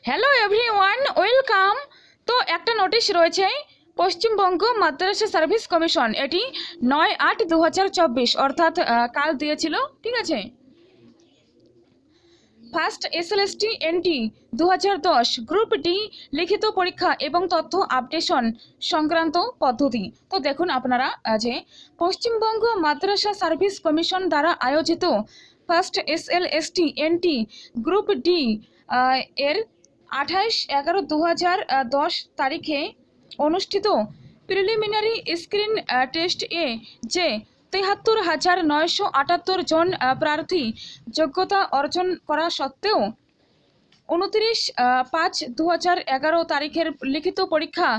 Hello everyone, welcome. তো একটা notice রয়েছে পশ্চিমবঙ্গ মাদ্রাসা সার্ভিস কমিশন, এটি 9/8/2024 অর্থাৎ কাল দিয়েছিল। ঠিক আছে, first SLST NT 2010 group D লিখিত পরীক্ষা এবং তথ্য আপডেশন সংক্রান্ত পদ্ধতি। তো দেখুন আপনারা যে পশ্চিমবঙ্গ মাদ্রাসা সার্ভিস কমিশন দ্বারা আয়োজিত first SLST NT group D এর 28/11/2010 তারিখে অনুষ্ঠিত প্রিলিমিনারি স্ক্রিন টেস্ট এ যে 73,978 জন প্রার্থী যোগ্যতা অর্জন করা সত্ত্বেও 29/5/2011 তারিখের লিখিত পরীক্ষা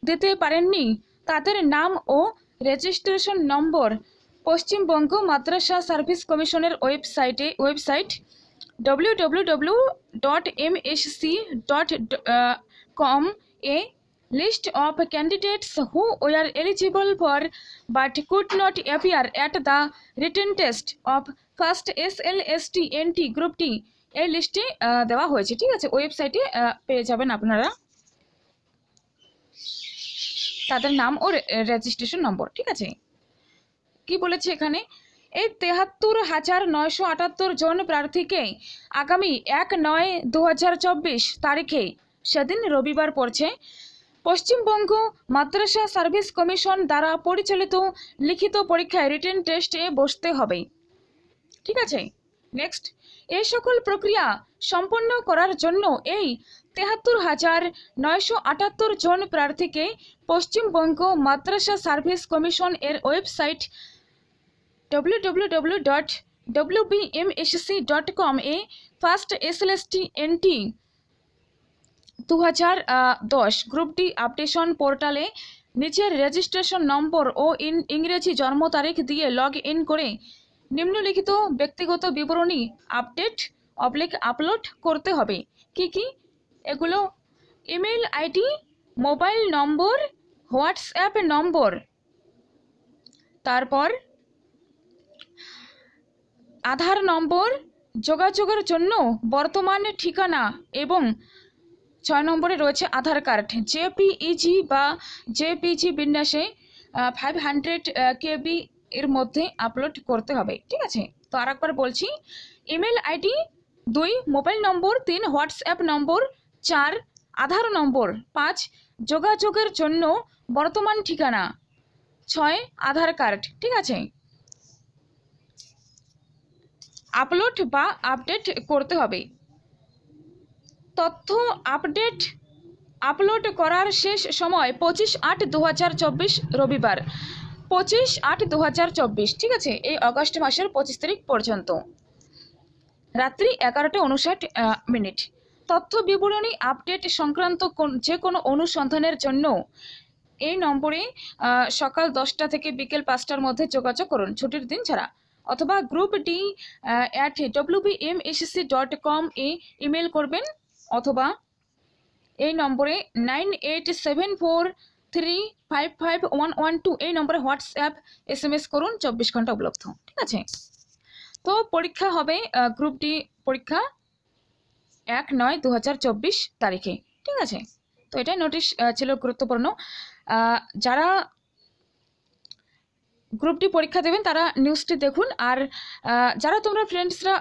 দিতে পারেননি, তাদের নাম ও registration number Paschimbanga Madrasah service কমিশনের website www.msc.com a list of candidates who were eligible for but could not appear at the written test of first SLST NT Group T এই লিস্টে দেওয়া হয়েছে। ঠিক আছে, ওয়েবসাইটে পেয়ে যাবেন আপনারা তাদের নাম ও রেজিস্ট্রেশন নম্বর। ঠিক আছে, কি বলেছে এখানে, এই 73,978 জন প্রার্থীকে আগামী 1/9/2024 তারিখে, সেদিন রবিবার পড়ছে, পশ্চিমবঙ্গ মাদ্রাসা সার্ভিস কমিশন দ্বারা পরিচালিত লিখিত পরীক্ষায় রিটেন টেস্টে বসতে হবে। ঠিক আছে, নেক্সট, এই সকল প্রক্রিয়া সম্পন্ন করার জন্য এই 73,978 জন প্রার্থীকে পশ্চিমবঙ্গ মাদ্রাসা সার্ভিস কমিশন এর ওয়েবসাইট www.wbmsc.com এ first SLST NT 2010 group D updation পোর্টালে নিচের রেজিস্ট্রেশন নম্বর ও ইংরেজি জন্ম তারিখ দিয়ে লগ ইন করে নিম্নলিখিত ব্যক্তিগত বিবরণী আপলোড করতে হবে। কি এগুলো, ইমেল আইডি, মোবাইল নম্বর, হোয়াটসঅ্যাপ নম্বর, তারপর আধার নম্বর, যোগাযোগের জন্য বর্তমান ঠিকানা এবং 6 নম্বরে রয়েছে আধার কার্ড JPEG বা JPG বিন্যাসে 500 KB এর মধ্যে আপলোড করতে হবে। ঠিক আছে, তো আরেকবার বলছি, ইমেল আইডি 2, মোবাইল নম্বর 3, হোয়াটসঅ্যাপ নম্বর 4, আধার নম্বর 5, যোগাযোগের জন্য বর্তমান ঠিকানা 6, আধার কার্ড। ঠিক আছে, আপলোড বা আপডেট করতে হবে। তথ্য আপলোড করার শেষ সময় 25/8/2024 রবিবার, 25/8/2024। ঠিক আছে, এই অগস্ট মাসের 25 তারিখ পর্যন্ত রাত্রি 11:59। তথ্য বিবরণী আপডেট সংক্রান্ত যে কোনো অনুসন্ধানের জন্য এই নম্বরে সকাল 10টা থেকে বিকেল 5টার মধ্যে যোগাযোগ করুন, ছুটির দিন ছাড়া, অথবা গ্রুপ ডি @wbmsc.com এ ইমেল করবেন, অথবা এই নম্বরে 9874355112 এই নম্বরে হোয়াটসঅ্যাপ SMS করুন, 24 ঘন্টা উপলব্ধ। ঠিক আছে, তো পরীক্ষা হবে গ্রুপ ডি পরীক্ষা 1/9/2024 তারিখে। ঠিক আছে, তো এটাই নোটিশ ছিল গুরুত্বপূর্ণ। যারা গ্রুপ ডি পরীক্ষা দেবেন তারা নিউজটি দেখুন, আর যারা তোমরা ফ্রেন্ডসরা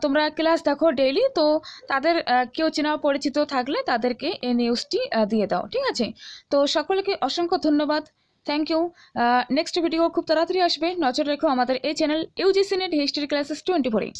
তোমরা ক্লাস দেখো ডেইলি, তো তাদের কেউ চেনা পরিচিত থাকলে তাদেরকে এই নিউজটি দিয়ে দাও। ঠিক আছে, তো সকলকে অসংখ্য ধন্যবাদ, থ্যাংক ইউ। নেক্সট ভিডিও খুব তাড়াতাড়ি আসবে, নজর রেখো আমাদের এই channel UGC NET history classes 24-এ।